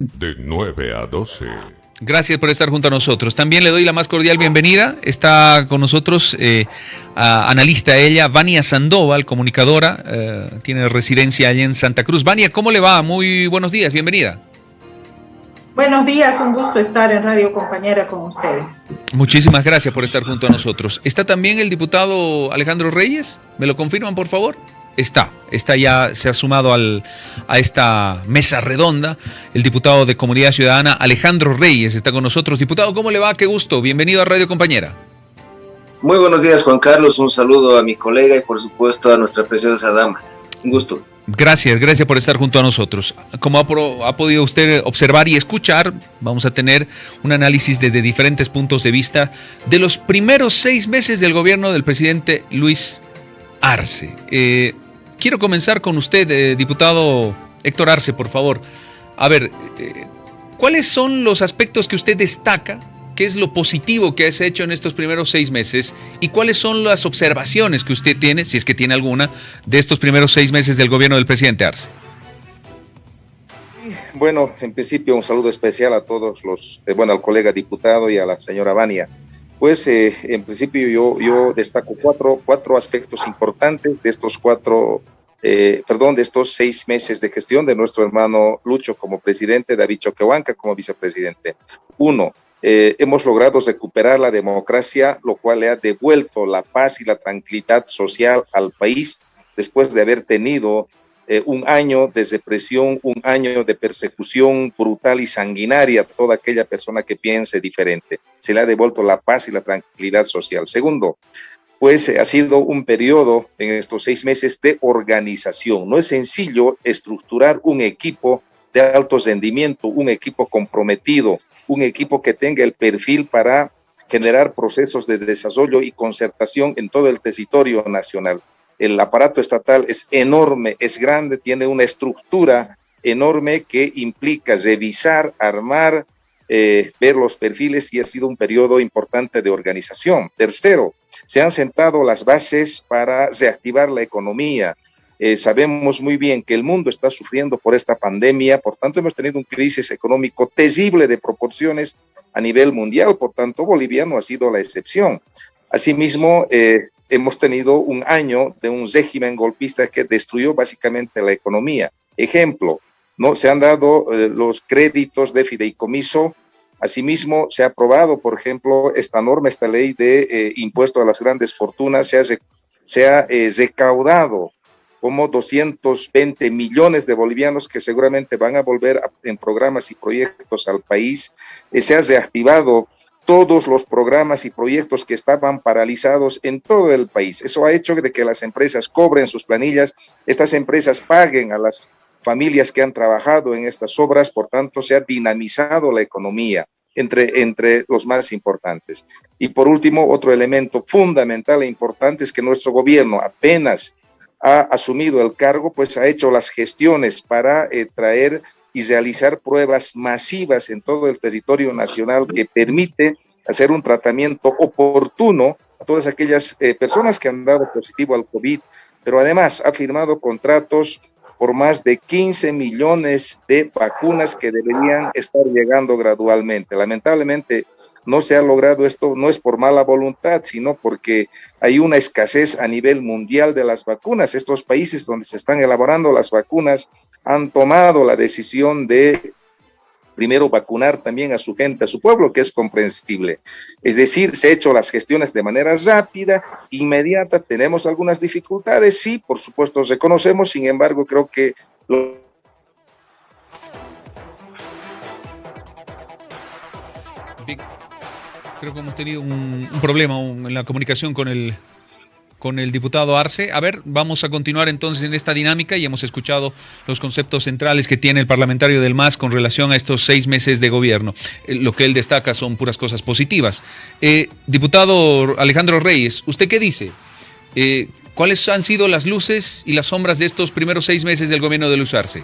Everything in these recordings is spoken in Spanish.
De 9 a 12. Gracias por estar junto a nosotros. También le doy la más cordial bienvenida. Está con nosotros analista ella, Vania Sandoval, comunicadora, tiene residencia allá en Santa Cruz. Vania, ¿cómo le va? Muy buenos días, bienvenida. Buenos días, un gusto estar en Radio Compañera con ustedes. Muchísimas gracias por estar junto a nosotros. ¿Está también el diputado Alejandro Reyes? ¿Me lo confirman, por favor? Está ya, se ha sumado a esta mesa redonda. El diputado de Comunidad Ciudadana, Alejandro Reyes, está con nosotros. Diputado, ¿cómo le va? Qué gusto. Bienvenido a Radio Compañera. Muy buenos días, Juan Carlos. Un saludo a mi colega y, por supuesto, a nuestra preciosa dama. Un gusto. Gracias por estar junto a nosotros. Como ha podido usted observar y escuchar, vamos a tener un análisis desde diferentes puntos de vista de los primeros 6 meses del gobierno del presidente Luis Arce. Quiero comenzar con usted, diputado Héctor Arce, por favor. A ver, ¿cuáles son los aspectos que usted destaca? ¿Qué es lo positivo que has hecho en estos primeros 6 meses? ¿Y cuáles son las observaciones que usted tiene, si es que tiene alguna, de estos primeros 6 meses del gobierno del presidente Arce? Bueno, en principio un saludo especial a todos al colega diputado y a la señora Vania. Pues en principio yo destaco cuatro aspectos importantes de estos 6 meses de gestión de nuestro hermano Lucho como presidente, David Choquehuanca como vicepresidente. Uno, hemos logrado recuperar la democracia, lo cual le ha devuelto la paz y la tranquilidad social al país después de haber tenido un año de represión, un año de persecución brutal y sanguinaria a toda aquella persona que piense diferente. Se le ha devuelto la paz y la tranquilidad social. Segundo, pues ha sido un periodo en estos 6 meses de organización. No es sencillo estructurar un equipo de alto rendimiento, un equipo comprometido, un equipo que tenga el perfil para generar procesos de desarrollo y concertación en todo el territorio nacional. El aparato estatal es enorme, es grande, tiene una estructura enorme que implica revisar, armar, ver los perfiles, y ha sido un periodo importante de organización. Tercero, se han sentado las bases para reactivar la economía. Sabemos muy bien que el mundo está sufriendo por esta pandemia, por tanto hemos tenido una crisis económica terrible de proporciones a nivel mundial, por tanto Bolivia no ha sido la excepción. Asimismo, hemos tenido un año de un régimen golpista que destruyó básicamente la economía. Ejemplo, ¿no? Se han dado los créditos de fideicomiso. Asimismo, se ha aprobado, por ejemplo, esta ley de impuesto a las grandes fortunas. Se ha recaudado como 220 millones de bolivianos que seguramente van a volver en programas y proyectos al país. Se ha reactivado todos los programas y proyectos que estaban paralizados en todo el país. Eso ha hecho de que las empresas cobren sus planillas, estas empresas paguen a las familias que han trabajado en estas obras, por tanto se ha dinamizado la economía, entre los más importantes. Y por último, otro elemento fundamental e importante es que nuestro gobierno apenas ha asumido el cargo, pues ha hecho las gestiones para traer y realizar pruebas masivas en todo el territorio nacional que permite hacer un tratamiento oportuno a todas aquellas personas que han dado positivo al COVID, pero además ha firmado contratos por más de 15 millones de vacunas que deberían estar llegando gradualmente. Lamentablemente no se ha logrado esto, no es por mala voluntad, sino porque hay una escasez a nivel mundial de las vacunas. Estos países donde se están elaborando las vacunas han tomado la decisión de primero vacunar también a su gente, a su pueblo, que es comprensible. Es decir, se han hecho las gestiones de manera rápida, inmediata. Tenemos algunas dificultades, sí, por supuesto, reconocemos, sin embargo, creo que Creo que hemos tenido un problema en la comunicación con el diputado Arce. A ver, vamos a continuar entonces en esta dinámica y hemos escuchado los conceptos centrales que tiene el parlamentario del MAS con relación a estos 6 meses de gobierno. Lo que él destaca son puras cosas positivas. Diputado Alejandro Reyes, ¿usted qué dice? ¿Cuáles han sido las luces y las sombras de estos primeros 6 meses del gobierno de Luis Arce?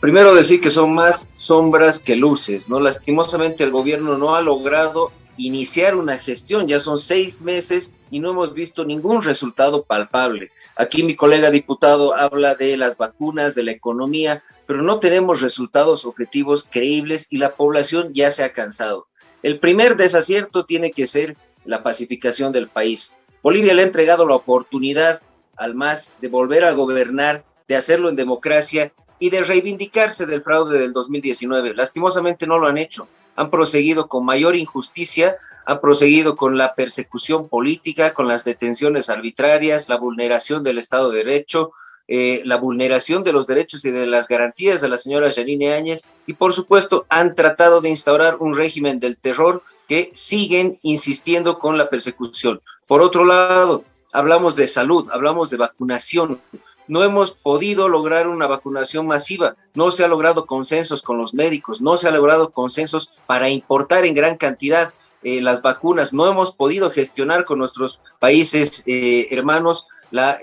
Primero decir que son más sombras que luces, ¿no? Lastimosamente el gobierno no ha logrado iniciar una gestión. Ya son 6 meses y no hemos visto ningún resultado palpable. Aquí mi colega diputado habla de las vacunas, de la economía, pero no tenemos resultados objetivos creíbles y la población ya se ha cansado. El primer desacierto tiene que ser la pacificación del país. Bolivia le ha entregado la oportunidad al MAS de volver a gobernar, de hacerlo en democracia y de reivindicarse del fraude del 2019. Lastimosamente no lo han hecho. Han proseguido con mayor injusticia, han proseguido con la persecución política, con las detenciones arbitrarias, la vulneración del Estado de Derecho, la vulneración de los derechos y de las garantías de la señora Yanine Áñez, y por supuesto han tratado de instaurar un régimen del terror que siguen insistiendo con la persecución. Por otro lado, hablamos de salud, hablamos de vacunación. No hemos podido lograr una vacunación masiva, no se ha logrado consensos con los médicos, no se ha logrado consensos para importar en gran cantidad las vacunas, no hemos podido gestionar con nuestros países hermanos la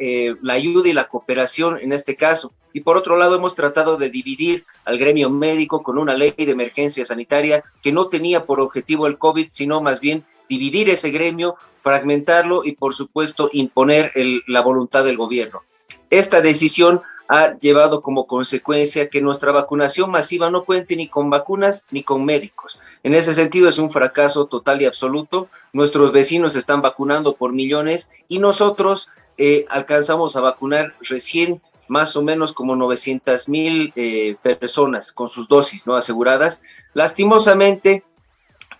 ayuda y la cooperación en este caso. Y por otro lado, hemos tratado de dividir al gremio médico con una ley de emergencia sanitaria que no tenía por objetivo el COVID, sino más bien dividir ese gremio, fragmentarlo y por supuesto imponer la voluntad del gobierno. Esta decisión ha llevado como consecuencia que nuestra vacunación masiva no cuente ni con vacunas ni con médicos. En ese sentido es un fracaso total y absoluto. Nuestros vecinos están vacunando por millones y nosotros alcanzamos a vacunar recién más o menos como 900,000 personas con sus dosis no aseguradas. Lastimosamente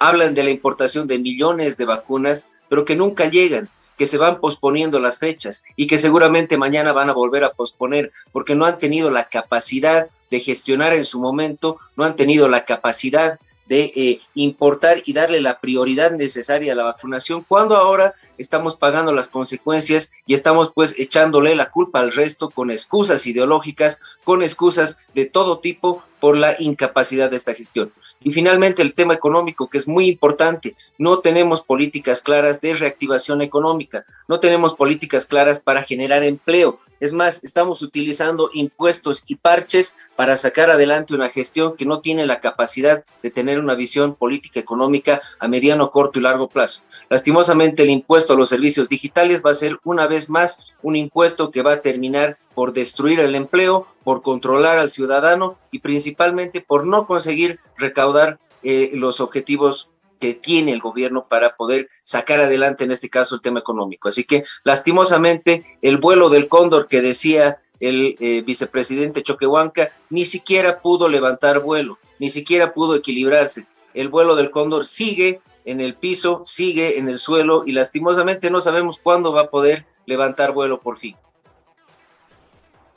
hablan de la importación de millones de vacunas, pero que nunca llegan, que se van posponiendo las fechas y que seguramente mañana van a volver a posponer porque no han tenido la capacidad de gestionar en su momento, no han tenido la capacidad de importar y darle la prioridad necesaria a la vacunación, cuando ahora estamos pagando las consecuencias y estamos pues echándole la culpa al resto con excusas ideológicas, con excusas de todo tipo por la incapacidad de esta gestión. Y finalmente el tema económico, que es muy importante. No tenemos políticas claras de reactivación económica, no tenemos políticas claras para generar empleo. Es más, estamos utilizando impuestos y parches para sacar adelante una gestión que no tiene la capacidad de tener una visión política económica a mediano, corto y largo plazo. Lastimosamente, el impuesto a los servicios digitales va a ser una vez más un impuesto que va a terminar por destruir el empleo, por controlar al ciudadano y principalmente por no conseguir recaudar los objetivos que tiene el gobierno para poder sacar adelante, en este caso, el tema económico. Así que, lastimosamente, el vuelo del cóndor que decía el vicepresidente Choquehuanca ni siquiera pudo levantar vuelo, ni siquiera pudo equilibrarse. El vuelo del cóndor sigue en el piso, sigue en el suelo y lastimosamente no sabemos cuándo va a poder levantar vuelo por fin.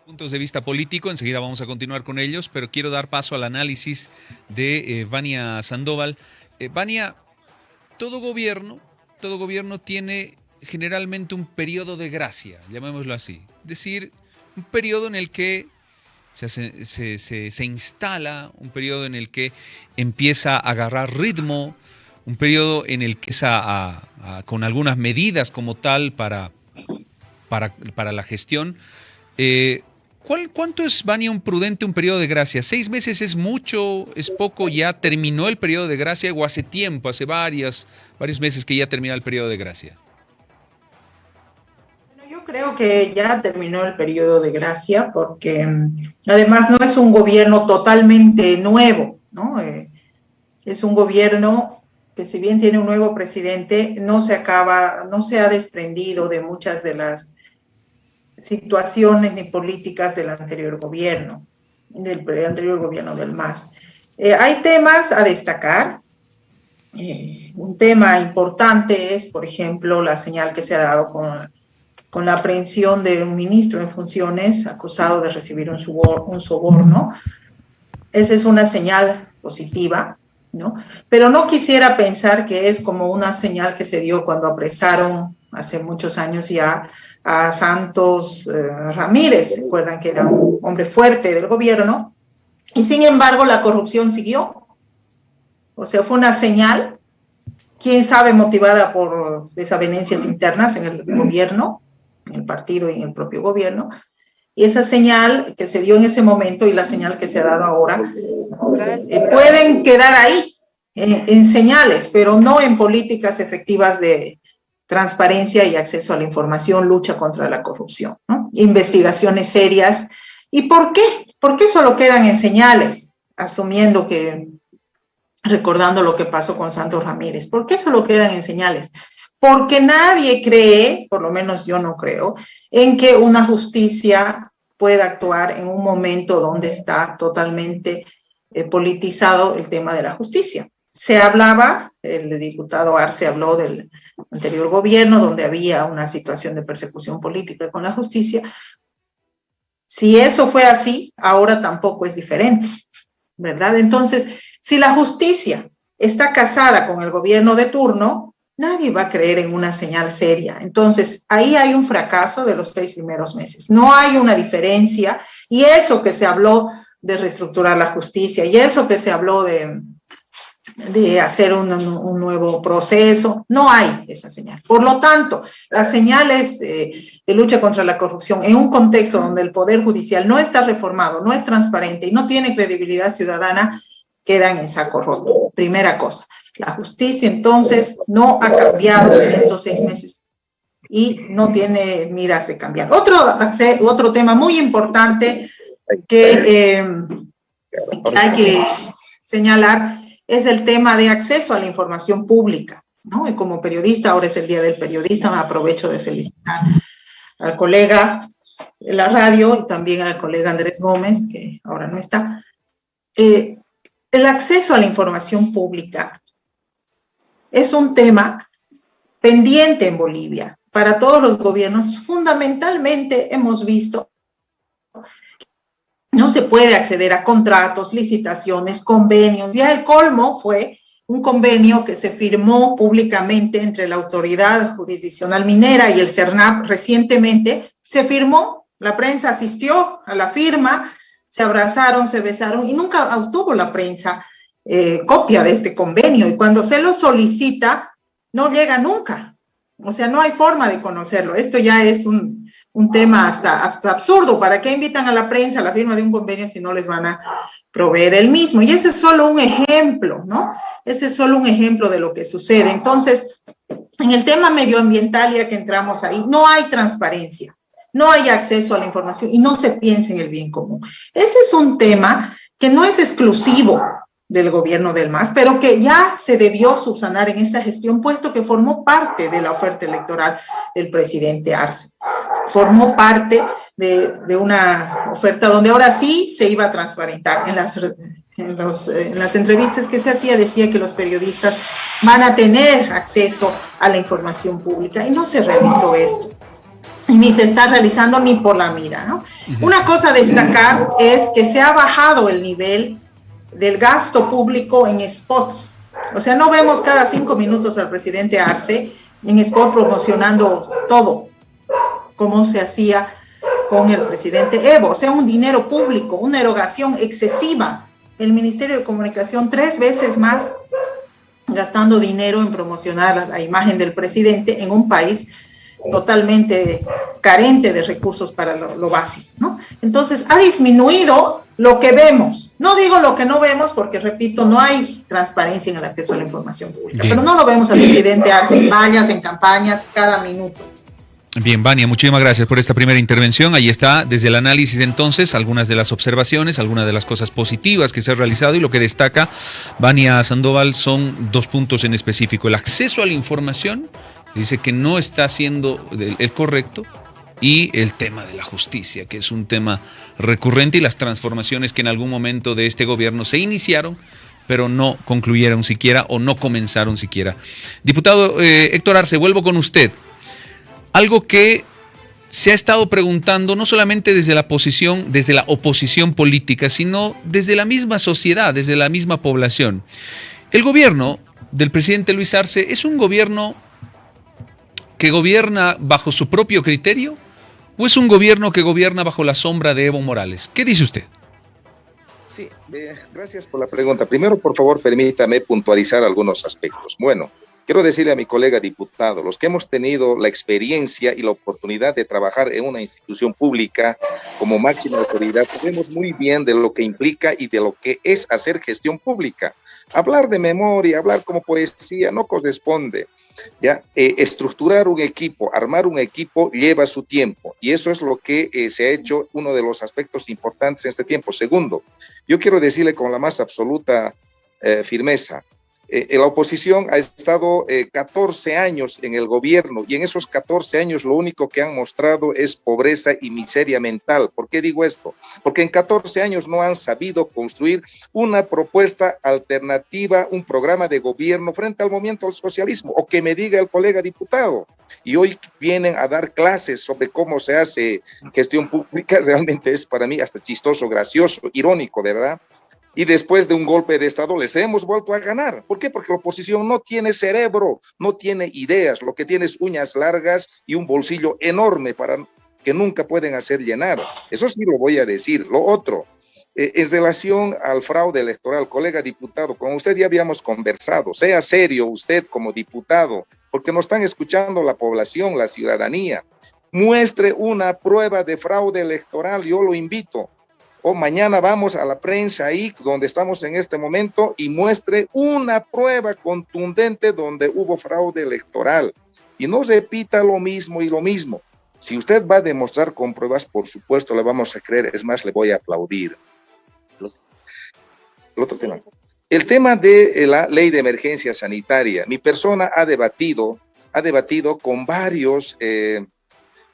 Puntos de vista político, enseguida vamos a continuar con ellos, pero quiero dar paso al análisis de Vania Sandoval. Vania, todo gobierno tiene generalmente un periodo de gracia, llamémoslo así. Es decir, un periodo en el que se instala, un periodo en el que empieza a agarrar ritmo, un periodo en el que empieza con algunas medidas como tal para la gestión. ¿Cuánto es, Vania, un periodo de gracia? 6 meses es mucho, es poco, ya terminó el periodo de gracia o hace tiempo, hace varios meses que ya termina el periodo de gracia. Bueno, yo creo que ya terminó el periodo de gracia porque además no es un gobierno totalmente nuevo, ¿no? Es un gobierno que si bien tiene un nuevo presidente, no se ha desprendido de muchas de las situaciones ni políticas del anterior gobierno del MAS. Hay temas a destacar. Un tema importante es, por ejemplo, la señal que se ha dado con la aprehensión de un ministro en funciones acusado de recibir un soborno. Esa es una señal positiva, ¿no? Pero no quisiera pensar que es como una señal que se dio cuando apresaron hace muchos años ya a Santos Ramírez. ¿Se acuerdan que era un hombre fuerte del gobierno? Y sin embargo la corrupción siguió. O sea, fue una señal, quién sabe, motivada por desavenencias internas en el gobierno, en el partido y en el propio gobierno. Y esa señal que se dio en ese momento y la señal que se ha dado ahora pueden quedar ahí, en señales, pero no en políticas efectivas de transparencia y acceso a la información, lucha contra la corrupción, ¿no? Investigaciones serias. ¿Y por qué? ¿Por qué solo quedan en señales? Asumiendo que, recordando lo que pasó con Santos Ramírez, ¿por qué solo quedan en señales? Porque nadie cree, por lo menos yo no creo, en que una justicia pueda actuar en un momento donde está totalmente politizado el tema de la justicia. Se hablaba, el diputado Arce habló del anterior gobierno, donde había una situación de persecución política con la justicia. Si eso fue así, ahora tampoco es diferente, ¿verdad? Entonces, si la justicia está casada con el gobierno de turno, nadie va a creer en una señal seria. Entonces, ahí hay un fracaso de los 6 primeros meses. No hay una diferencia, y eso que se habló de reestructurar la justicia, y eso que se habló de hacer un nuevo proceso, no hay esa señal. Por lo tanto, las señales de lucha contra la corrupción en un contexto donde el Poder Judicial no está reformado, no es transparente y no tiene credibilidad ciudadana, quedan en saco roto. Primera cosa. La justicia, entonces, no ha cambiado en estos 6 meses y no tiene miras de cambiar. Otro tema muy importante que hay que señalar es el tema de acceso a la información pública, ¿no? Y como periodista, ahora es el Día del Periodista, me aprovecho de felicitar al colega de la radio y también al colega Andrés Gómez, que ahora no está. El acceso a la información pública es un tema pendiente en Bolivia para todos los gobiernos. Fundamentalmente hemos visto no se puede acceder a contratos, licitaciones, convenios. Ya el colmo fue un convenio que se firmó públicamente entre la Autoridad Jurisdiccional Minera y el CERNAP recientemente. Se firmó, la prensa asistió a la firma, se abrazaron, se besaron y nunca obtuvo la prensa copia de este convenio. Y cuando se lo solicita, no llega nunca. O sea, no hay forma de conocerlo. Esto ya es un tema hasta absurdo. ¿Para qué invitan a la prensa a la firma de un convenio si no les van a proveer el mismo? Y ese es solo un ejemplo, ¿no? Ese es solo un ejemplo de lo que sucede. Entonces, en el tema medioambiental, ya que entramos ahí, no hay transparencia, no hay acceso a la información y no se piensa en el bien común. Ese es un tema que no es exclusivo del gobierno del MAS, pero que ya se debió subsanar en esta gestión, puesto que formó parte de la oferta electoral del presidente Arce. Formó parte de una oferta donde ahora sí se iba a transparentar. En las entrevistas que se hacía, decía que los periodistas van a tener acceso a la información pública y no se realizó esto. Ni se está realizando ni por la mira, ¿no? Una cosa a destacar es que se ha bajado el nivel del gasto público en spots. O sea, no vemos cada 5 minutos al presidente Arce en spot promocionando todo, como se hacía con el presidente Evo. O sea, un dinero público, una erogación excesiva. El Ministerio de Comunicación 3 veces más gastando dinero en promocionar la imagen del presidente en un país totalmente carente de recursos para lo básico, ¿no? Entonces, ha disminuido lo que vemos. No digo lo que no vemos porque, repito, no hay transparencia en el acceso a la información pública. Bien. Pero no lo vemos al presidente Arce en vallas, en campañas, cada minuto. Bien, Vania, muchísimas gracias por esta primera intervención. Ahí está, desde el análisis entonces, algunas de las observaciones, algunas de las cosas positivas que se han realizado y lo que destaca Vania Sandoval son 2 puntos en específico. El acceso a la información, dice que no está siendo el correcto, y el tema de la justicia, que es un tema recurrente, y las transformaciones que en algún momento de este gobierno se iniciaron, pero no concluyeron siquiera o no comenzaron siquiera. Diputado Héctor Arce, vuelvo con usted. Algo que se ha estado preguntando no solamente desde la oposición política, sino desde la misma sociedad, desde la misma población. El gobierno del presidente Luis Arce es un gobierno que gobierna bajo su propio criterio, ¿o es un gobierno que gobierna bajo la sombra de Evo Morales? ¿Qué dice usted? Sí, gracias por la pregunta. Primero, por favor, permítame puntualizar algunos aspectos. Bueno, Quiero decirle a mi colega diputado, los que hemos tenido la experiencia y la oportunidad de trabajar en una institución pública como máxima autoridad, sabemos muy bien de lo que implica y de lo que es hacer gestión pública. Hablar de memoria, hablar como poesía no corresponde. Ya, estructurar un equipo, armar un equipo lleva su tiempo y eso es lo que se ha hecho uno de los aspectos importantes en este tiempo. Segundo, yo quiero decirle con la más absoluta firmeza, la oposición ha estado 14 años en el gobierno y en esos 14 años lo único que han mostrado es pobreza y miseria mental. ¿Por qué digo esto? Porque en 14 años no han sabido construir una propuesta alternativa, un programa de gobierno frente al movimiento del socialismo, o que me diga el colega diputado. Y hoy vienen a dar clases sobre cómo se hace gestión pública. Realmente es para mí hasta chistoso, gracioso, irónico, ¿verdad? Y después de un golpe de Estado les hemos vuelto a ganar. ¿Por qué? Porque la oposición no tiene cerebro, no tiene ideas, lo que tiene es uñas largas y un bolsillo enorme para que nunca pueden hacer llenar. Eso sí lo voy a decir. Lo otro, en relación al fraude electoral, colega diputado, con usted ya habíamos conversado, sea serio usted como diputado, porque nos están escuchando la población, la ciudadanía. Muestre una prueba de fraude electoral, yo lo invito. O mañana vamos a la prensa ahí donde estamos en este momento y muestre una prueba contundente donde hubo fraude electoral. Y no repita lo mismo y lo mismo. Si usted va a demostrar con pruebas, por supuesto le vamos a creer, es más, le voy a aplaudir. El otro tema. El tema de la ley de emergencia sanitaria. Mi persona ha debatido con varios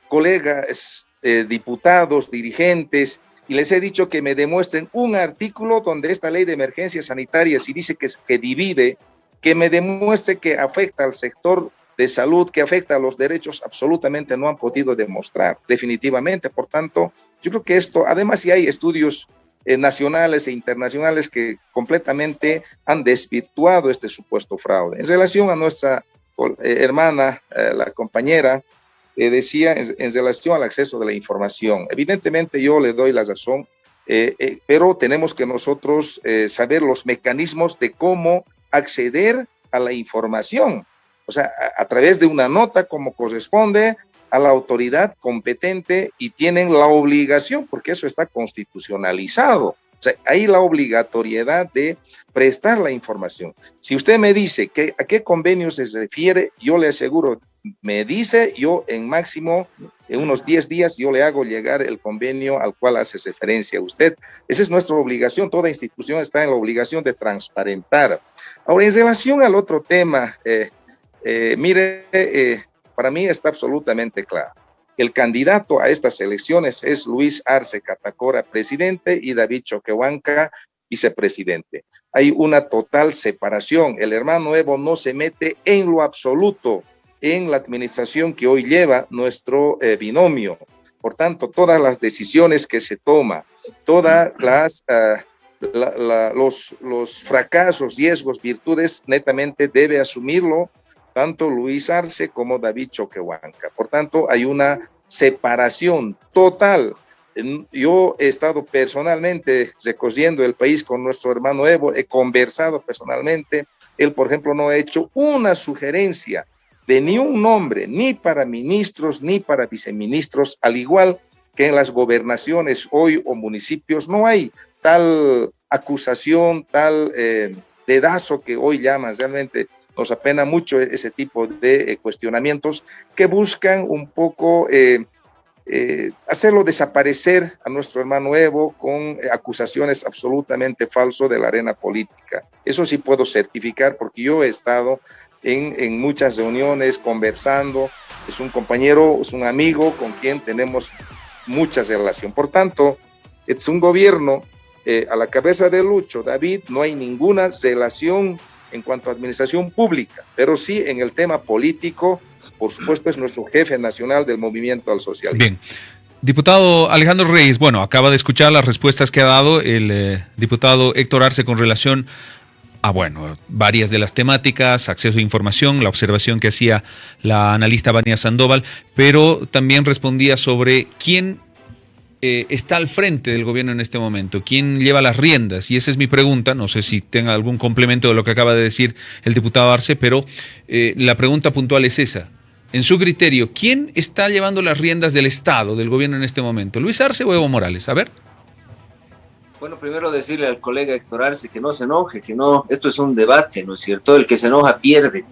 colegas, diputados, dirigentes, y les he dicho que me demuestren un artículo donde esta ley de emergencia sanitaria, si dice que divide, que me demuestre que afecta al sector de salud, que afecta a los derechos, absolutamente no han podido demostrar, definitivamente. Por tanto, yo creo que esto, además, si hay estudios nacionales e internacionales que completamente han desvirtuado este supuesto fraude. En relación a nuestra hermana, la compañera, decía en relación al acceso de la información. Evidentemente yo le doy la razón, pero tenemos que nosotros saber los mecanismos de cómo acceder a la información. O sea, a través de una nota como corresponde a la autoridad competente y tienen la obligación, porque eso está constitucionalizado. O sea, hay la obligatoriedad de prestar la información. Si usted me dice a qué convenio se refiere, yo le aseguro, me dice, yo en máximo, en unos 10 días, yo le hago llegar el convenio al cual hace referencia usted. Esa es nuestra obligación, toda institución está en la obligación de transparentar. Ahora, en relación al otro tema, para mí está absolutamente claro. El candidato a estas elecciones es Luis Arce Catacora, presidente, y David Choquehuanca, vicepresidente. Hay una total separación. El hermano Evo no se mete en lo absoluto en la administración que hoy lleva nuestro binomio. Por tanto, todas las decisiones que se toman, todas los fracasos, riesgos, virtudes, netamente debe asumirlo tanto Luis Arce como David Choquehuanca. Por tanto, hay una separación total. Yo he estado personalmente recorriendo el país con nuestro hermano Evo, he conversado personalmente. Él, por ejemplo, no ha hecho una sugerencia de ni un nombre, ni para ministros, ni para viceministros, al igual que en las gobernaciones hoy o municipios no hay tal acusación, tal dedazo que hoy llaman. Realmente nos apena mucho ese tipo de cuestionamientos que buscan un poco hacerlo desaparecer a nuestro hermano Evo con acusaciones absolutamente falsas de la arena política. Eso sí puedo certificar porque yo he estado en muchas reuniones conversando. Es un compañero, es un amigo con quien tenemos mucha relación. Por tanto, es un gobierno a la cabeza de Lucho David, no hay ninguna relación en cuanto a administración pública, pero sí en el tema político. Por supuesto, es nuestro jefe nacional del movimiento al socialismo. Bien. Diputado Alejandro Reyes, bueno, acaba de escuchar las respuestas que ha dado el diputado Héctor Arce con relación a, varias de las temáticas, acceso a información, la observación que hacía la analista Vania Sandoval, pero también respondía sobre quién está al frente del gobierno en este momento? ¿Quién lleva las riendas? Y esa es mi pregunta. No sé si tenga algún complemento de lo que acaba de decir el diputado Arce, pero la pregunta puntual es esa. En su criterio, ¿quién está llevando las riendas del Estado, del gobierno en este momento? ¿Luis Arce o Evo Morales? A ver. Bueno, primero decirle al colega Héctor Arce que no se enoje, que no, esto es un debate, ¿no es cierto? El que se enoja pierde.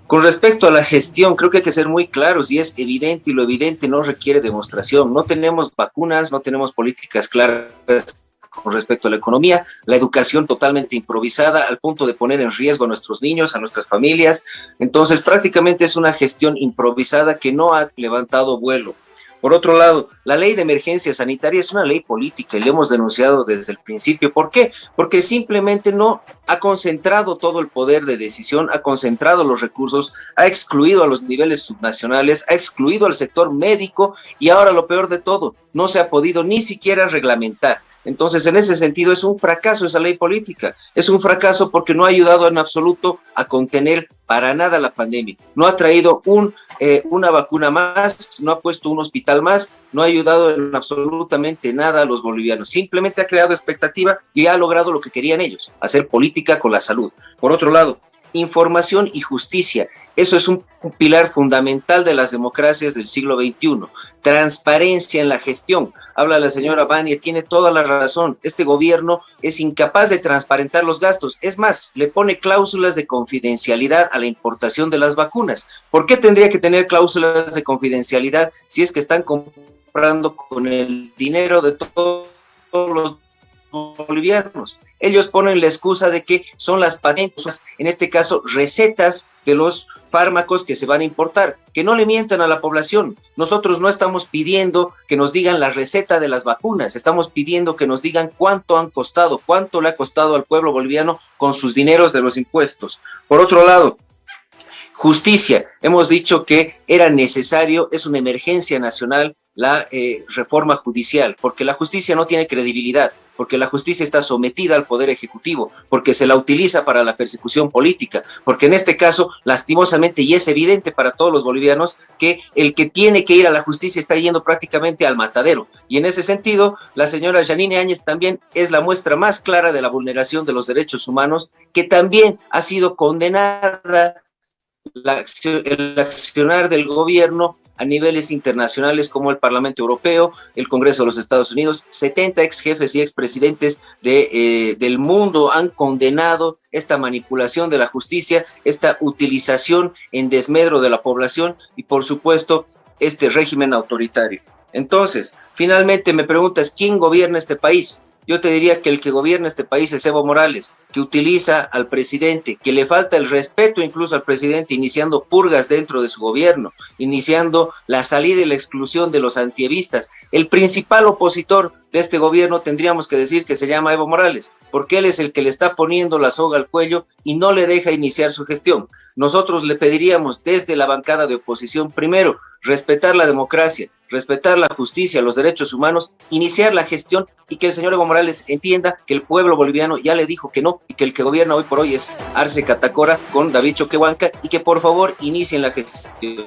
Con respecto a la gestión, creo que hay que ser muy claros y es evidente, y lo evidente no requiere demostración. No tenemos vacunas, no tenemos políticas claras con respecto a la economía, la educación totalmente improvisada al punto de poner en riesgo a nuestros niños, a nuestras familias. Entonces, prácticamente es una gestión improvisada que no ha levantado vuelo. Por otro lado, la ley de emergencia sanitaria es una ley política y lo hemos denunciado desde el principio. ¿Por qué? Porque simplemente no ha concentrado todo el poder de decisión, ha concentrado los recursos, ha excluido a los niveles subnacionales, ha excluido al sector médico y ahora lo peor de todo, no se ha podido ni siquiera reglamentar. Entonces, en ese sentido, es un fracaso esa ley política. Es un fracaso porque no ha ayudado en absoluto a contener para nada la pandemia. No ha traído una vacuna más, no ha puesto un hospital más, no ha ayudado en absolutamente nada a los bolivianos. Simplemente ha creado expectativa y ha logrado lo que querían ellos, hacer política con la salud. Por otro lado, información y justicia. Eso es un pilar fundamental de las democracias del siglo XXI. Transparencia en la gestión. Habla la señora Vania, tiene toda la razón. Este gobierno es incapaz de transparentar los gastos. Es más, le pone cláusulas de confidencialidad a la importación de las vacunas. ¿Por qué tendría que tener cláusulas de confidencialidad si es que están comprando con el dinero de todos los bolivianos? Ellos ponen la excusa de que son las patentes, en este caso recetas de los fármacos que se van a importar, que no le mientan a la población. Nosotros no estamos pidiendo que nos digan la receta de las vacunas, estamos pidiendo que nos digan cuánto han costado, cuánto le ha costado al pueblo boliviano con sus dineros de los impuestos. Por otro lado, justicia. Hemos dicho que era necesario, es una emergencia nacional, la reforma judicial, porque la justicia no tiene credibilidad, porque la justicia está sometida al Poder Ejecutivo, porque se la utiliza para la persecución política, porque en este caso, lastimosamente, y es evidente para todos los bolivianos, que el que tiene que ir a la justicia está yendo prácticamente al matadero. Y en ese sentido, la señora Yanine Áñez también es la muestra más clara de la vulneración de los derechos humanos, que también ha sido condenada el accionar del gobierno a niveles internacionales como el Parlamento Europeo, el Congreso de los Estados Unidos. 70 ex jefes y expresidentes del mundo han condenado esta manipulación de la justicia, esta utilización en desmedro de la población y, por supuesto, este régimen autoritario. Entonces, finalmente me preguntas, ¿quién gobierna este país? Yo te diría que el que gobierna este país es Evo Morales, que utiliza al presidente, que le falta el respeto incluso al presidente, iniciando purgas dentro de su gobierno, iniciando la salida y la exclusión de los antievistas. El principal opositor de este gobierno tendríamos que decir que se llama Evo Morales, porque él es el que le está poniendo la soga al cuello y no le deja iniciar su gestión. Nosotros le pediríamos desde la bancada de oposición, primero, respetar la democracia, respetar la justicia, los derechos humanos, iniciar la gestión y que el señor Evo Morales entienda que el pueblo boliviano ya le dijo que no y que el que gobierna hoy por hoy es Arce Catacora con David Choquehuanca y que por favor inicien la gestión.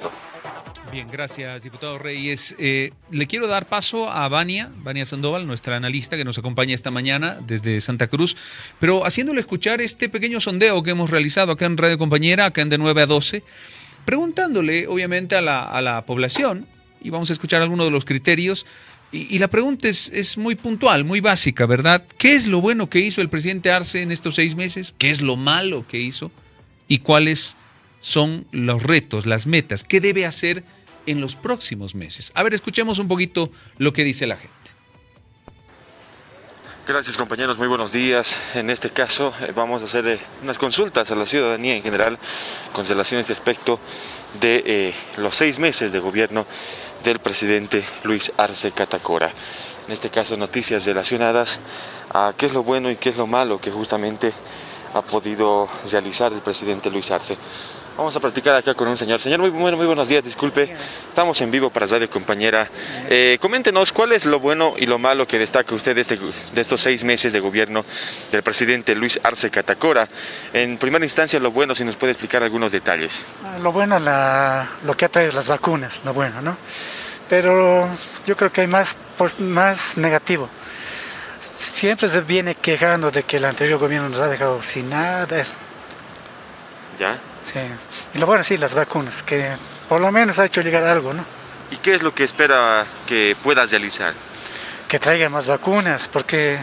Bien, gracias, diputado Reyes. Le quiero dar paso a Vania Sandoval, nuestra analista que nos acompaña esta mañana desde Santa Cruz, pero haciéndole escuchar este pequeño sondeo que hemos realizado acá en Radio Compañera, acá en de 9 a 12, preguntándole obviamente a la población, y vamos a escuchar algunos de los criterios, y la pregunta es muy puntual, muy básica, ¿verdad? ¿Qué es lo bueno que hizo el presidente Arce en estos 6 meses? ¿Qué es lo malo que hizo? ¿Y cuáles son los retos, las metas? ¿Qué debe hacer en los próximos meses? A ver, escuchemos un poquito lo que dice la gente. Gracias, compañeros, muy buenos días. En este caso vamos a hacer unas consultas a la ciudadanía en general con relación a este aspecto de los 6 meses de gobierno del presidente Luis Arce Catacora. En este caso, noticias relacionadas a qué es lo bueno y qué es lo malo que justamente ha podido realizar el presidente Luis Arce. Vamos a practicar acá con un señor. Señor, muy buenos días, disculpe. Estamos en vivo para Radio Compañera. Coméntenos cuál es lo bueno y lo malo que destaca usted de estos 6 meses de gobierno del presidente Luis Arce Catacora. En primera instancia, lo bueno, si nos puede explicar algunos detalles. Lo bueno, lo que ha traído las vacunas, lo bueno, ¿no? pero yo creo que hay más negativo. Siempre se viene quejando de que el anterior gobierno nos ha dejado sin nada, eso. ¿Ya? Sí. Y lo bueno, sí, las vacunas, que por lo menos ha hecho llegar algo, ¿no? ¿Y qué es lo que espera que pueda realizar? Que traiga más vacunas, porque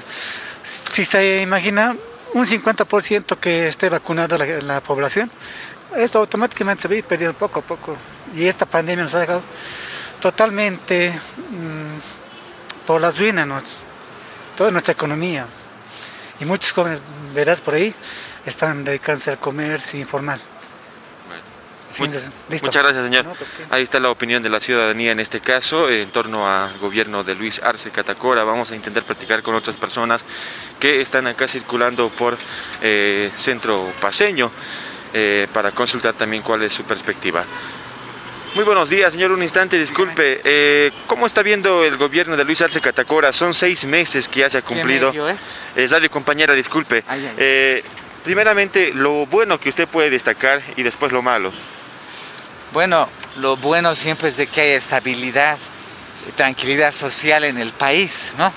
si se imagina un 50% que esté vacunada la población, esto automáticamente se va a ir perdiendo poco a poco. Y esta pandemia nos ha dejado totalmente por las ruinas, toda nuestra economía. Y muchos jóvenes, verás por ahí, están dedicándose al comercio informal. Muchas gracias, señor. Ahí está la opinión de la ciudadanía en este caso en torno al gobierno de Luis Arce Catacora. Vamos a intentar platicar con otras personas que están acá circulando por Centro Paceño para consultar también cuál es su perspectiva. Muy buenos días, señor. Un instante, disculpe. ¿Cómo está viendo el gobierno de Luis Arce Catacora? Son 6 meses que ya se ha cumplido. Radio compañera, disculpe. Primeramente, lo bueno que usted puede destacar y después lo malo. Bueno, lo bueno siempre es de que haya estabilidad y tranquilidad social en el país, ¿no?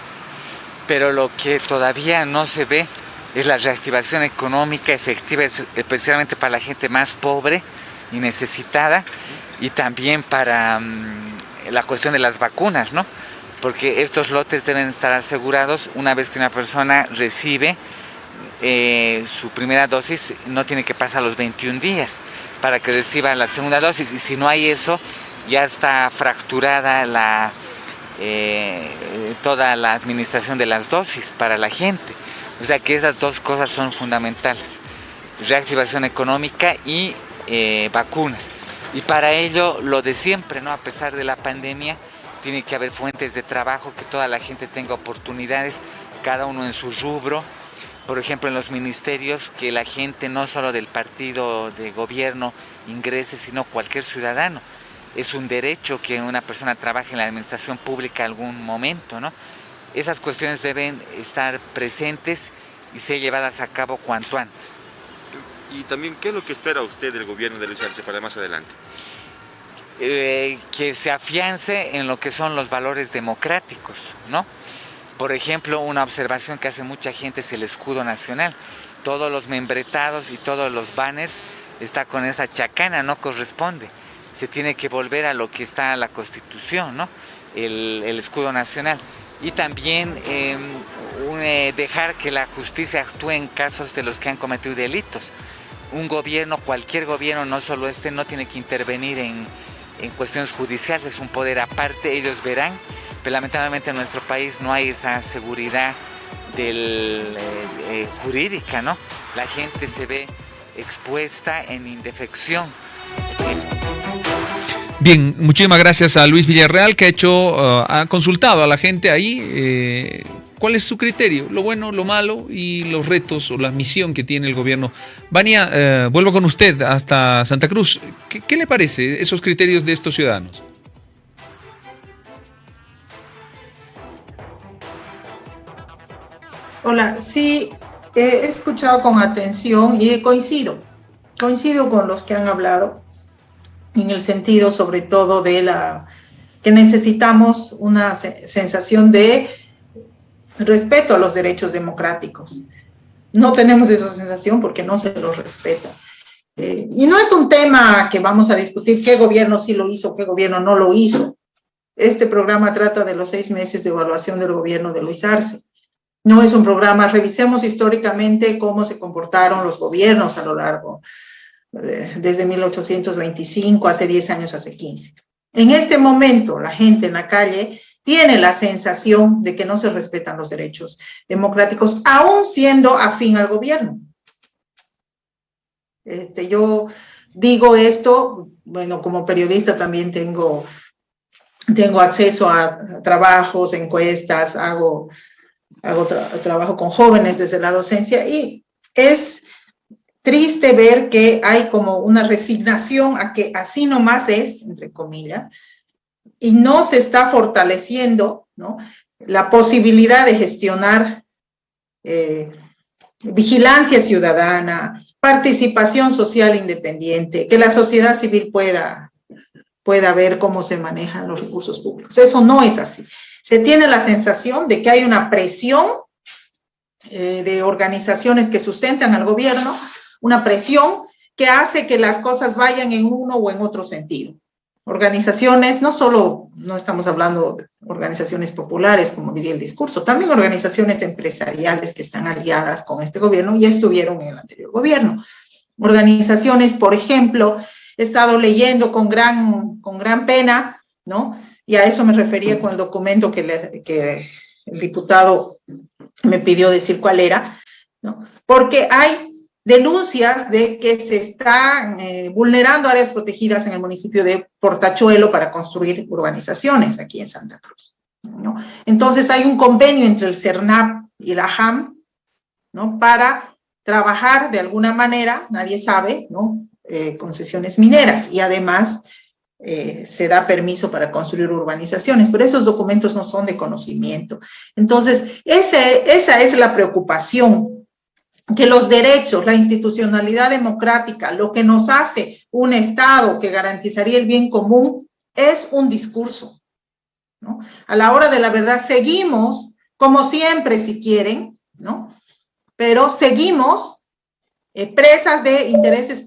Pero lo que todavía no se ve es la reactivación económica efectiva, especialmente para la gente más pobre y necesitada, y también para la cuestión de las vacunas, ¿no? Porque estos lotes deben estar asegurados una vez que una persona recibe su primera dosis, no tiene que pasar los 21 días para que reciba la segunda dosis, y si no hay eso, ya está fracturada toda la administración de las dosis para la gente. O sea que esas dos cosas son fundamentales: reactivación económica y vacunas. Y para ello, lo de siempre, ¿no? A pesar de la pandemia, tiene que haber fuentes de trabajo, que toda la gente tenga oportunidades, cada uno en su rubro. Por ejemplo, en los ministerios, que la gente no solo del partido de gobierno ingrese, sino cualquier ciudadano. Es un derecho que una persona trabaje en la administración pública algún momento, ¿no? Esas cuestiones deben estar presentes y ser llevadas a cabo cuanto antes. Y también, ¿qué es lo que espera usted del gobierno de Luis Arce para más adelante? Que se afiance en lo que son los valores democráticos, ¿no? Por ejemplo, una observación que hace mucha gente es el escudo nacional. Todos los membretados y todos los banners está con esa chacana, no corresponde. Se tiene que volver a lo que está en la Constitución, ¿no? El escudo nacional. Y también dejar que la justicia actúe en casos de los que han cometido delitos. Un gobierno, cualquier gobierno, no solo no tiene que intervenir en cuestiones judiciales, es un poder aparte, ellos verán. Pero lamentablemente en nuestro país no hay esa seguridad jurídica, ¿no? La gente se ve expuesta en indefección. Bien, muchísimas gracias a Luis Villarreal, que ha consultado a la gente ahí cuál es su criterio, lo bueno, lo malo y los retos o la misión que tiene el gobierno. Vania, vuelvo con usted hasta Santa Cruz. ¿Qué le parece esos criterios de estos ciudadanos? Hola, sí, he escuchado con atención y coincido con los que han hablado en el sentido sobre todo de que necesitamos una sensación de respeto a los derechos democráticos. No tenemos esa sensación porque no se los respeta. Y no es un tema que vamos a discutir qué gobierno sí lo hizo, qué gobierno no lo hizo. Este programa trata de los 6 meses de evaluación del gobierno de Luis Arce. No es un programa, revisemos históricamente cómo se comportaron los gobiernos a lo largo, desde 1825, hace 10 años, hace 15. En este momento, la gente en la calle tiene la sensación de que no se respetan los derechos democráticos, aún siendo afín al gobierno. Yo digo esto, bueno, como periodista también tengo acceso a trabajos, encuestas, hago trabajo con jóvenes desde la docencia y es triste ver que hay como una resignación a que así nomás es, entre comillas, y no se está fortaleciendo, ¿no?, la posibilidad de gestionar vigilancia ciudadana, participación social independiente, que la sociedad civil pueda pueda ver cómo se manejan los recursos públicos. Eso no es así. Se tiene la sensación de que hay una presión de organizaciones que sustentan al gobierno, una presión que hace que las cosas vayan en uno o en otro sentido. Organizaciones, no estamos hablando de organizaciones populares, como diría el discurso, también organizaciones empresariales que están aliadas con este gobierno y estuvieron en el anterior gobierno. Organizaciones, por ejemplo, he estado leyendo con gran pena, ¿no? Y a eso me refería con el documento que el diputado me pidió decir cuál era, ¿no? Porque hay denuncias de que se están vulnerando áreas protegidas en el municipio de Portachuelo para construir urbanizaciones aquí en Santa Cruz, ¿no? Entonces hay un convenio entre el CERNAP y la JAM, ¿no? Para trabajar de alguna manera, nadie sabe, ¿no? Concesiones mineras y además se da permiso para construir urbanizaciones, pero esos documentos no son de conocimiento. Entonces, esa es la preocupación, que los derechos, la institucionalidad democrática, lo que nos hace un Estado que garantizaría el bien común, es un discurso, ¿no? A la hora de la verdad seguimos, como siempre si quieren, ¿no? Pero seguimos presas de intereses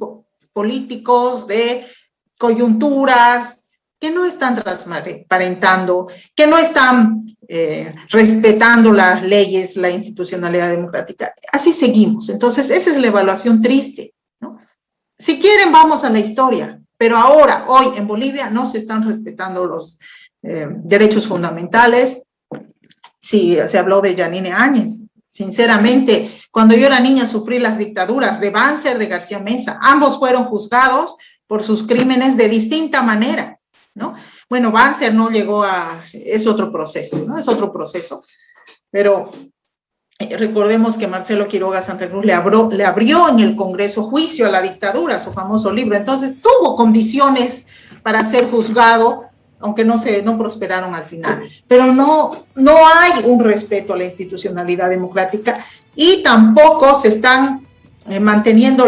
políticos, de coyunturas, que no están transparentando, que no están respetando las leyes, la institucionalidad democrática. Así seguimos. Entonces, esa es la evaluación triste, ¿no? Si quieren, vamos a la historia, pero ahora, hoy, en Bolivia, no se están respetando los derechos fundamentales. Sí, se habló de Yanine Áñez. Sinceramente, cuando yo era niña sufrí las dictaduras de Banzer, de García Meza. Ambos fueron juzgados por sus crímenes de distinta manera, ¿no? Bueno, Banzer no llegó es otro proceso, ¿no? Es otro proceso, pero recordemos que Marcelo Quiroga Santa Cruz le abrió en el Congreso juicio a la dictadura, su famoso libro, entonces tuvo condiciones para ser juzgado, aunque no prosperaron al final, pero no hay un respeto a la institucionalidad democrática y tampoco se están manteniendo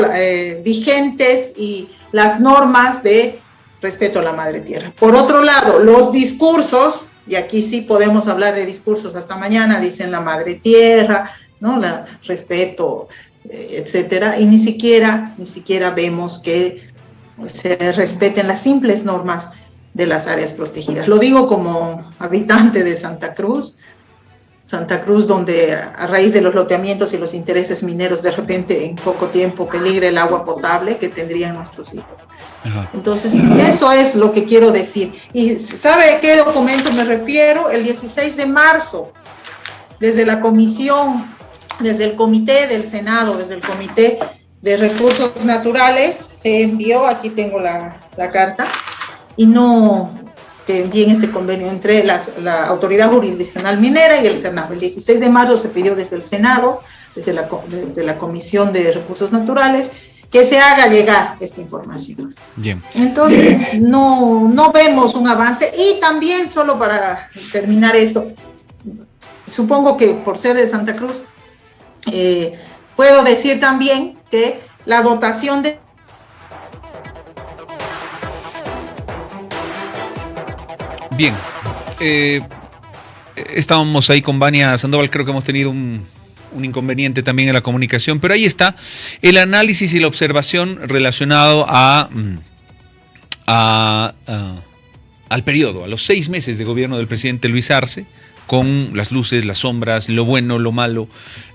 vigentes y las normas de respeto a la madre tierra. Por otro lado, los discursos, y aquí sí podemos hablar de discursos hasta mañana, dicen la madre tierra, ¿no? Respeto, etcétera, y ni siquiera vemos que se respeten las simples normas de las áreas protegidas. Lo digo como habitante de Santa Cruz, donde a raíz de los loteamientos y los intereses mineros, de repente en poco tiempo peligra el agua potable que tendrían nuestros hijos. Ajá. Entonces, eso es lo que quiero decir. ¿Y sabe a qué documento me refiero? El 16 de marzo, desde la comisión, desde el comité del Senado, desde el comité de recursos naturales, se envió, aquí tengo la carta, que envíen este convenio entre la Autoridad Jurisdiccional Minera y el CERNAP. El 16 de marzo se pidió desde el Senado, desde la Comisión de Recursos Naturales, que se haga llegar esta información. Bien. Entonces, no vemos un avance. Y también, solo para terminar esto, supongo que por ser de Santa Cruz, puedo decir también que la dotación de Bien, estábamos ahí con Vania Sandoval, creo que hemos tenido un inconveniente también en la comunicación, pero ahí está el análisis y la observación relacionado al periodo, a los 6 meses de gobierno del presidente Luis Arce, con las luces, las sombras, lo bueno, lo malo,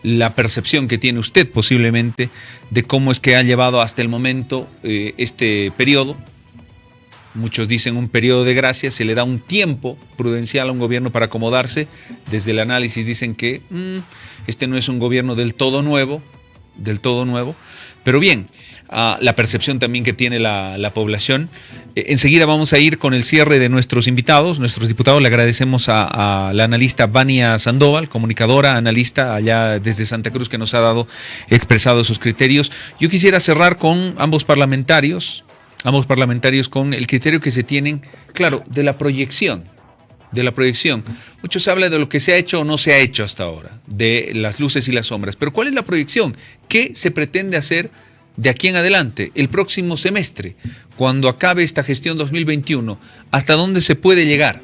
la percepción que tiene usted posiblemente de cómo es que ha llevado hasta el momento este periodo. Muchos dicen un periodo de gracia, se le da un tiempo prudencial a un gobierno para acomodarse. Desde el análisis dicen que este no es un gobierno del todo nuevo, pero bien, la percepción también que tiene la población. Enseguida vamos a ir con el cierre de nuestros invitados, nuestros diputados. Le agradecemos a la analista Vania Sandoval, comunicadora, analista allá desde Santa Cruz, que nos ha expresado sus criterios. Yo quisiera cerrar con ambos parlamentarios con el criterio que se tienen, claro, de la proyección. Mucho se habla de lo que se ha hecho o no se ha hecho hasta ahora, de las luces y las sombras, pero ¿cuál es la proyección? ¿Qué se pretende hacer de aquí en adelante, el próximo semestre, cuando acabe esta gestión 2021, ¿hasta dónde se puede llegar?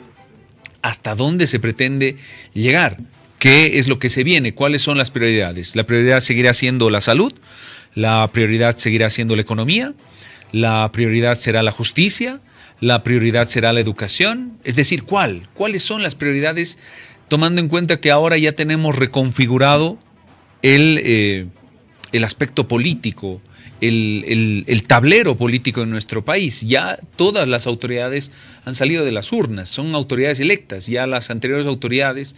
¿Hasta dónde se pretende llegar? ¿Qué es lo que se viene? ¿Cuáles son las prioridades? ¿La prioridad seguirá siendo la salud? ¿La prioridad seguirá siendo la economía? ¿La prioridad será la justicia? ¿La prioridad será la educación? Es decir, ¿cuáles son las prioridades, tomando en cuenta que ahora ya tenemos reconfigurado el aspecto político, el tablero político en nuestro país? Ya todas las autoridades han salido de las urnas, son autoridades electas, ya las anteriores autoridades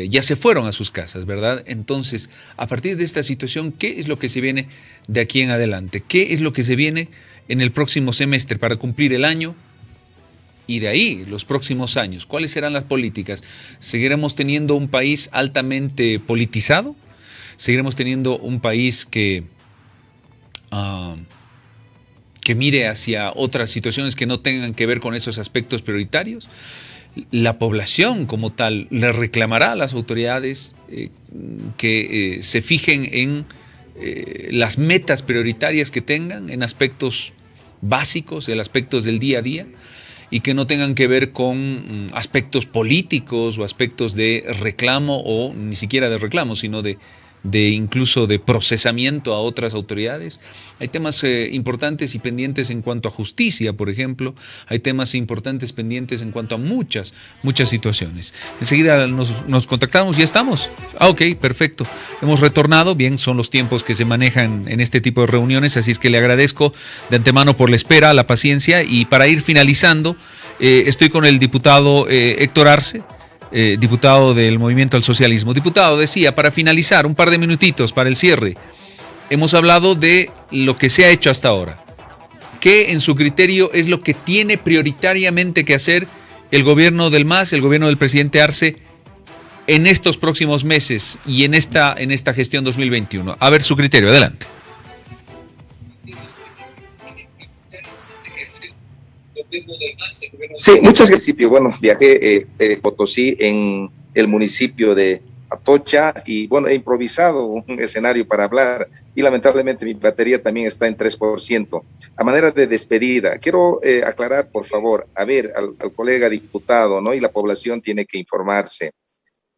ya se fueron a sus casas, ¿verdad? Entonces, a partir de esta situación, ¿qué es lo que se viene de aquí en adelante? ¿Qué es lo que se viene en el próximo semestre para cumplir el año? Y de ahí, los próximos años, ¿cuáles serán las políticas? ¿Seguiremos teniendo un país altamente politizado? ¿Seguiremos teniendo un país que mire hacia otras situaciones que no tengan que ver con esos aspectos prioritarios? La población como tal le reclamará a las autoridades que se fijen en las metas prioritarias que tengan, en aspectos básicos, en aspectos del día a día, y que no tengan que ver con aspectos políticos o aspectos de reclamo, o ni siquiera de reclamo, sino de incluso de procesamiento a otras autoridades. Hay temas importantes y pendientes en cuanto a justicia, por ejemplo. Hay temas importantes pendientes en cuanto a muchas situaciones. Enseguida nos contactamos, ya estamos. Ok, perfecto. Hemos retornado, bien, son los tiempos que se manejan en este tipo de reuniones, así es que le agradezco de antemano por la espera, la paciencia, y para ir finalizando, estoy con el diputado Héctor Arce, diputado del Movimiento al Socialismo. Diputado, decía, para finalizar, un par de minutitos para el cierre, hemos hablado de lo que se ha hecho hasta ahora. ¿Qué en su criterio es lo que tiene prioritariamente que hacer el gobierno del MAS, el gobierno del presidente Arce, en estos próximos meses y en esta gestión 2021? A ver su criterio, adelante. Sí, muchas gracias. Bueno, viajé Potosí, en el municipio de Atocha, y bueno, he improvisado un escenario para hablar, y lamentablemente mi batería también está en 3%. A manera de despedida, quiero aclarar, por favor, a ver, al colega diputado, ¿no? Y la población tiene que informarse.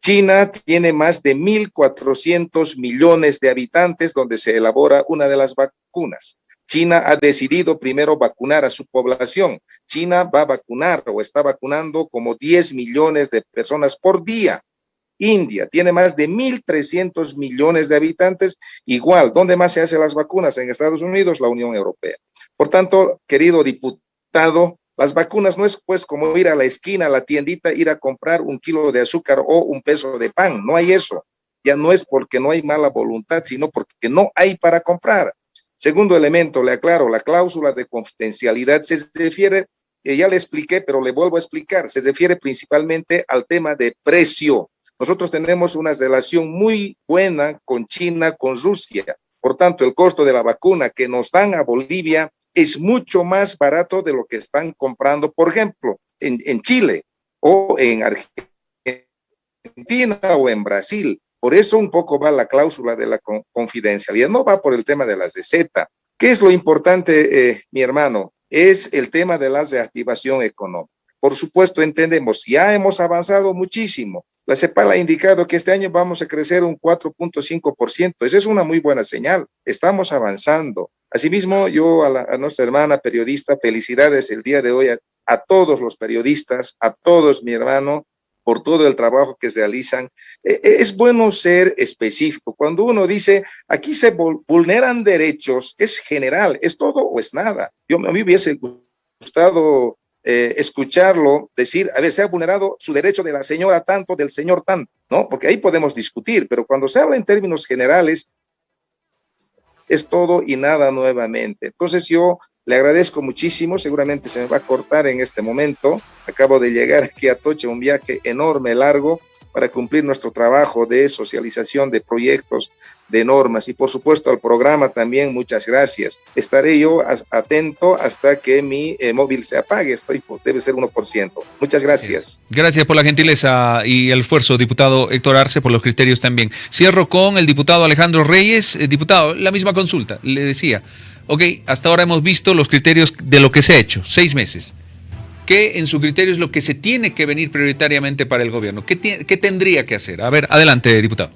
China tiene más de 1.400 millones de habitantes donde se elabora una de las vacunas. China ha decidido primero vacunar a su población. China va a vacunar o está vacunando como 10 millones de personas por día. India tiene más de 1.300 millones de habitantes. Igual, ¿dónde más se hacen las vacunas? En Estados Unidos, la Unión Europea. Por tanto, querido diputado, las vacunas no es pues como ir a la esquina, a la tiendita, ir a comprar 1 kilo de azúcar o 1 peso de pan. No hay eso. Ya no es porque no hay mala voluntad, sino porque no hay para comprar. Segundo elemento, le aclaro, la cláusula de confidencialidad se refiere, ya le expliqué, pero le vuelvo a explicar, se refiere principalmente al tema de precio. Nosotros tenemos una relación muy buena con China, con Rusia. Por tanto, el costo de la vacuna que nos dan a Bolivia es mucho más barato de lo que están comprando, por ejemplo, en Chile o en Argentina o en Brasil. Por eso un poco va la cláusula de la confidencialidad, no va por el tema de la receta. ¿Qué es lo importante, mi hermano? Es el tema de la reactivación económica. Por supuesto, entendemos, ya hemos avanzado muchísimo. La CEPAL ha indicado que este año vamos a crecer un 4.5%. Esa es una muy buena señal. Estamos avanzando. Asimismo, yo a nuestra hermana periodista, felicidades el día de hoy a todos los periodistas, a todos, mi hermano, por todo el trabajo que realizan. Es bueno ser específico. Cuando uno dice, aquí se vulneran derechos, es general, es todo o es nada. A mí me hubiese gustado escucharlo decir, a ver, se ha vulnerado su derecho de la señora tanto, del señor tanto, ¿no? Porque ahí podemos discutir, pero cuando se habla en términos generales, es todo y nada nuevamente. Entonces yo le agradezco muchísimo, seguramente se me va a cortar en este momento, acabo de llegar aquí a Atocha, un viaje enorme, largo, para cumplir nuestro trabajo de socialización de proyectos, de normas y por supuesto al programa también, muchas gracias. Estaré yo atento hasta que mi móvil se apague, debe ser 1%. Muchas gracias. Gracias por la gentileza y el esfuerzo, diputado Héctor Arce, por los criterios también. Cierro con el diputado Alejandro Reyes. Diputado, la misma consulta, le decía, ok, hasta ahora hemos visto los criterios de lo que se ha hecho, 6 meses. ¿Qué en su criterio es lo que se tiene que venir prioritariamente para el gobierno? ¿Qué tendría que hacer? A ver, adelante, diputado.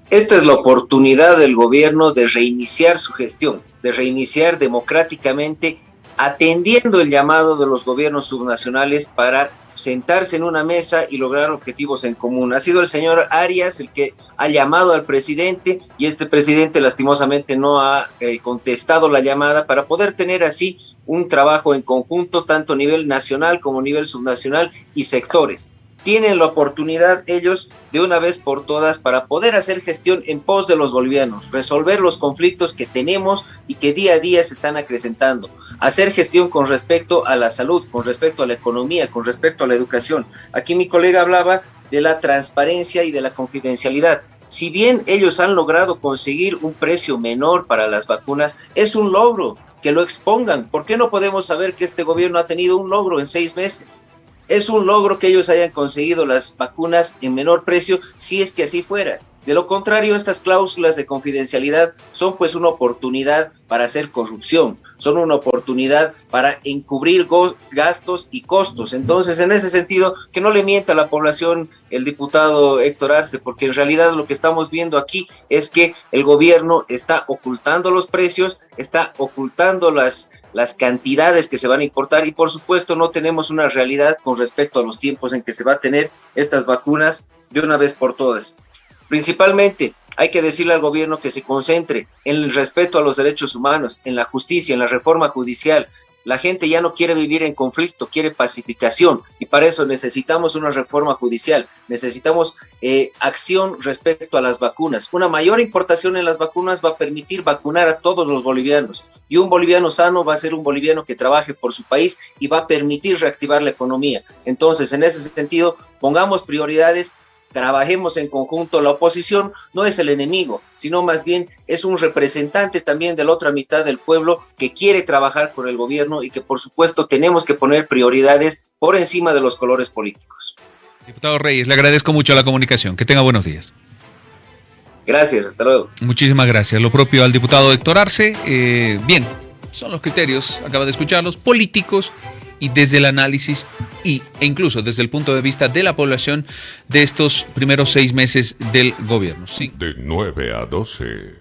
Esta es la oportunidad del gobierno de reiniciar su gestión, de reiniciar democráticamente, atendiendo el llamado de los gobiernos subnacionales para sentarse en una mesa y lograr objetivos en común. Ha sido el señor Arias el que ha llamado al presidente y este presidente lastimosamente no ha contestado la llamada para poder tener así un trabajo en conjunto, tanto a nivel nacional como a nivel subnacional y sectores. Tienen la oportunidad ellos de una vez por todas para poder hacer gestión en pos de los bolivianos, resolver los conflictos que tenemos y que día a día se están acrecentando, hacer gestión con respecto a la salud, con respecto a la economía, con respecto a la educación. Aquí mi colega hablaba de la transparencia y de la confidencialidad. Si bien ellos han logrado conseguir un precio menor para las vacunas, es un logro, que lo expongan. ¿Por qué no podemos saber que este gobierno ha tenido un logro en 6 meses? Es un logro que ellos hayan conseguido las vacunas en menor precio, si es que así fuera. De lo contrario, estas cláusulas de confidencialidad son pues una oportunidad para hacer corrupción, son una oportunidad para encubrir gastos y costos. Entonces, en ese sentido, que no le mienta a la población el diputado Héctor Arce, porque en realidad lo que estamos viendo aquí es que el gobierno está ocultando los precios, está ocultando las cantidades que se van a importar y por supuesto no tenemos una realidad con respecto a los tiempos en que se va a tener estas vacunas de una vez por todas. Principalmente hay que decirle al gobierno que se concentre en el respeto a los derechos humanos, en la justicia, en la reforma judicial. La gente ya no quiere vivir en conflicto, quiere pacificación y para eso necesitamos una reforma judicial, necesitamos acción respecto a las vacunas. Una mayor importación en las vacunas va a permitir vacunar a todos los bolivianos y un boliviano sano va a ser un boliviano que trabaje por su país y va a permitir reactivar la economía. Entonces, en ese sentido, pongamos prioridades. Trabajemos en conjunto. La oposición no es el enemigo, sino más bien es un representante también de la otra mitad del pueblo que quiere trabajar por el gobierno y que por supuesto tenemos que poner prioridades por encima de los colores políticos. Diputado Reyes, le agradezco mucho la comunicación. Que tenga buenos días. Gracias, hasta luego. Muchísimas gracias. Lo propio al diputado Héctor Arce. Bien, son los criterios, acaba de escucharlos, políticos y desde el análisis e incluso desde el punto de vista de la población de estos primeros 6 meses del gobierno. Sí. De 9 a 12.